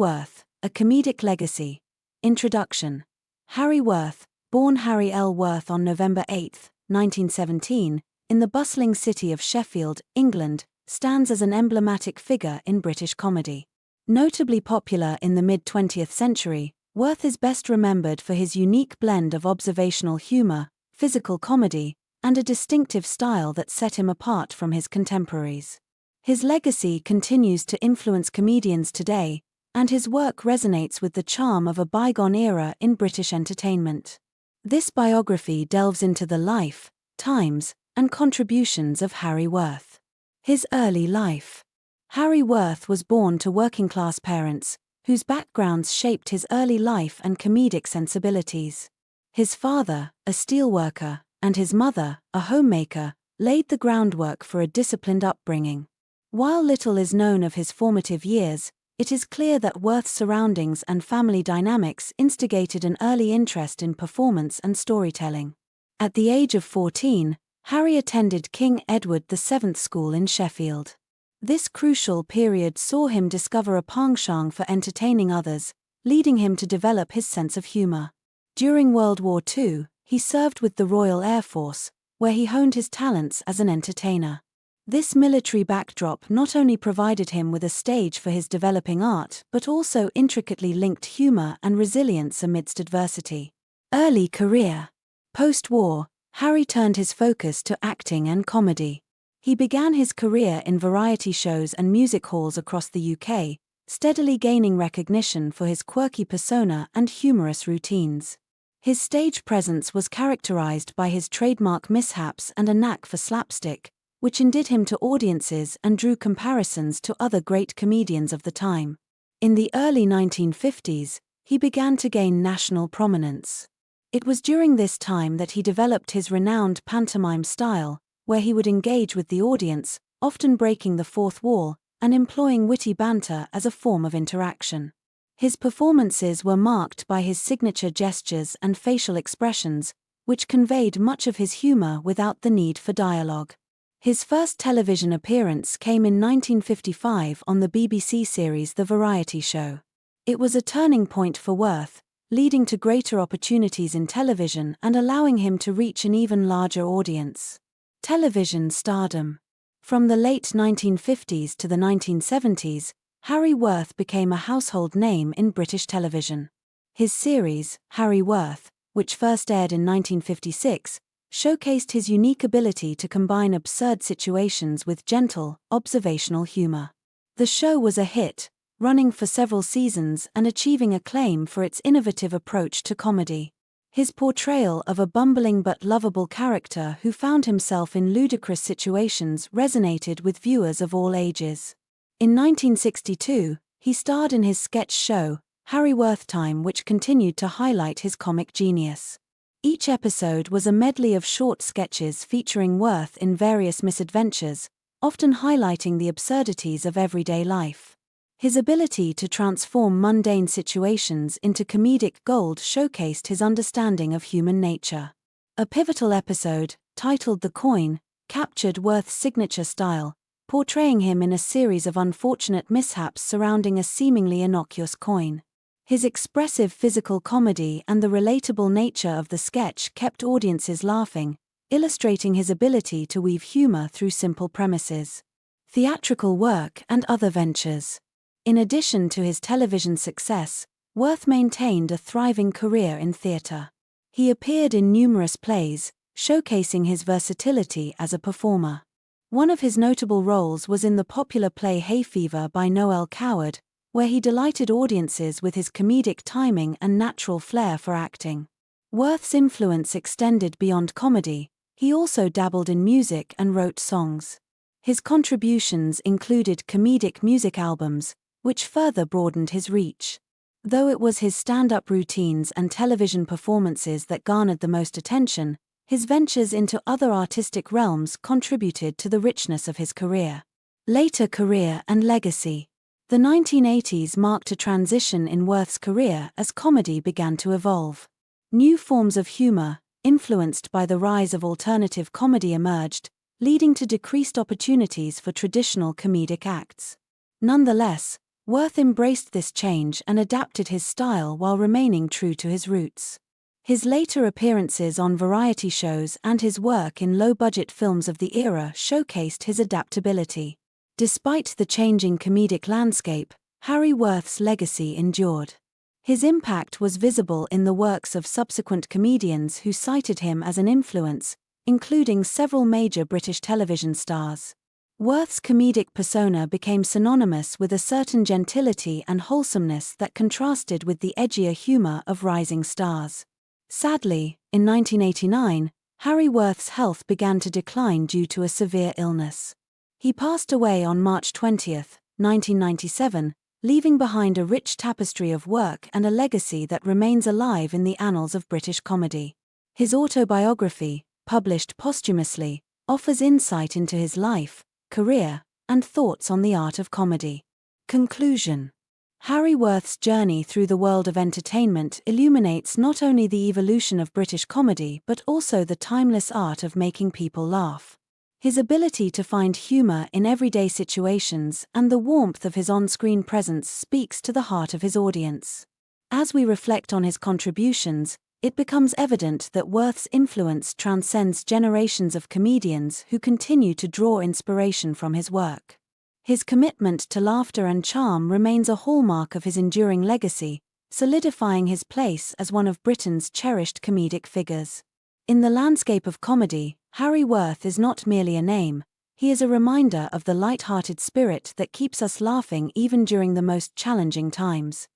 Worth, A Comedic Legacy. Introduction. Harry Worth, born Harry L. Worth on November 8, 1917, in the bustling city of Sheffield, England, stands as an emblematic figure in British comedy. Notably popular in the mid-20th century, Worth is best remembered for his unique blend of observational humour, physical comedy, and a distinctive style that set him apart from his contemporaries. His legacy continues to influence comedians today, and his work resonates with the charm of a bygone era in British entertainment. This biography delves into the life, times, and contributions of Harry Worth. His early life. Harry Worth was born to working-class parents, whose backgrounds shaped his early life and comedic sensibilities. His father, a steelworker, and his mother, a homemaker, laid the groundwork for a disciplined upbringing. While little is known of his formative years, it is clear that Worth's surroundings and family dynamics instigated an early interest in performance and storytelling. At the age of 14, Harry attended King Edward VII School in Sheffield. This crucial period saw him discover a penchant for entertaining others, leading him to develop his sense of humour. During World War II, he served with the Royal Air Force, where he honed his talents as an entertainer. This military backdrop not only provided him with a stage for his developing art but also intricately linked humour and resilience amidst adversity. Early career. Post-war, Harry turned his focus to acting and comedy. He began his career in variety shows and music halls across the UK, steadily gaining recognition for his quirky persona and humorous routines. His stage presence was characterised by his trademark mishaps and a knack for slapstick, which endeared him to audiences and drew comparisons to other great comedians of the time. In the early 1950s, he began to gain national prominence. It was during this time that he developed his renowned pantomime style, where he would engage with the audience, often breaking the fourth wall, and employing witty banter as a form of interaction. His performances were marked by his signature gestures and facial expressions, which conveyed much of his humour without the need for dialogue. His first television appearance came in 1955 on the BBC series The Variety Show. It was a turning point for Worth, leading to greater opportunities in television and allowing him to reach an even larger audience. Television stardom. From the late 1950s to the 1970s, Harry Worth became a household name in British television. His series, Harry Worth, which first aired in 1956, showcased his unique ability to combine absurd situations with gentle, observational humour. The show was a hit, running for several seasons and achieving acclaim for its innovative approach to comedy. His portrayal of a bumbling but lovable character who found himself in ludicrous situations resonated with viewers of all ages. In 1962, he starred in his sketch show, Harry Worth Time, which continued to highlight his comic genius. Each episode was a medley of short sketches featuring Worth in various misadventures, often highlighting the absurdities of everyday life. His ability to transform mundane situations into comedic gold showcased his understanding of human nature. A pivotal episode, titled The Coin, captured Worth's signature style, portraying him in a series of unfortunate mishaps surrounding a seemingly innocuous coin. His expressive physical comedy and the relatable nature of the sketch kept audiences laughing, illustrating his ability to weave humor through simple premises. Theatrical work and other ventures. In addition to his television success, Worth maintained a thriving career in theatre. He appeared in numerous plays, showcasing his versatility as a performer. One of his notable roles was in the popular play Hay Fever by Noel Coward, where he delighted audiences with his comedic timing and natural flair for acting. Worth's influence extended beyond comedy. He also dabbled in music and wrote songs. His contributions included comedic music albums, which further broadened his reach. Though it was his stand-up routines and television performances that garnered the most attention, his ventures into other artistic realms contributed to the richness of his career. Later career and legacy. The 1980s marked a transition in Worth's career as comedy began to evolve. New forms of humor, influenced by the rise of alternative comedy, emerged, leading to decreased opportunities for traditional comedic acts. Nonetheless, Worth embraced this change and adapted his style while remaining true to his roots. His later appearances on variety shows and his work in low-budget films of the era showcased his adaptability. Despite the changing comedic landscape, Harry Worth's legacy endured. His impact was visible in the works of subsequent comedians who cited him as an influence, including several major British television stars. Worth's comedic persona became synonymous with a certain gentility and wholesomeness that contrasted with the edgier humor of rising stars. Sadly, in 1989, Harry Worth's health began to decline due to a severe illness. He passed away on March 20, 1997, leaving behind a rich tapestry of work and a legacy that remains alive in the annals of British comedy. His autobiography, published posthumously, offers insight into his life, career, and thoughts on the art of comedy. Conclusion. Harry Worth's journey through the world of entertainment illuminates not only the evolution of British comedy but also the timeless art of making people laugh. His ability to find humor in everyday situations and the warmth of his on-screen presence speaks to the heart of his audience. As we reflect on his contributions, it becomes evident that Worth's influence transcends generations of comedians who continue to draw inspiration from his work. His commitment to laughter and charm remains a hallmark of his enduring legacy, solidifying his place as one of Britain's cherished comedic figures. In the landscape of comedy, Harry Worth is not merely a name, he is a reminder of the light-hearted spirit that keeps us laughing even during the most challenging times.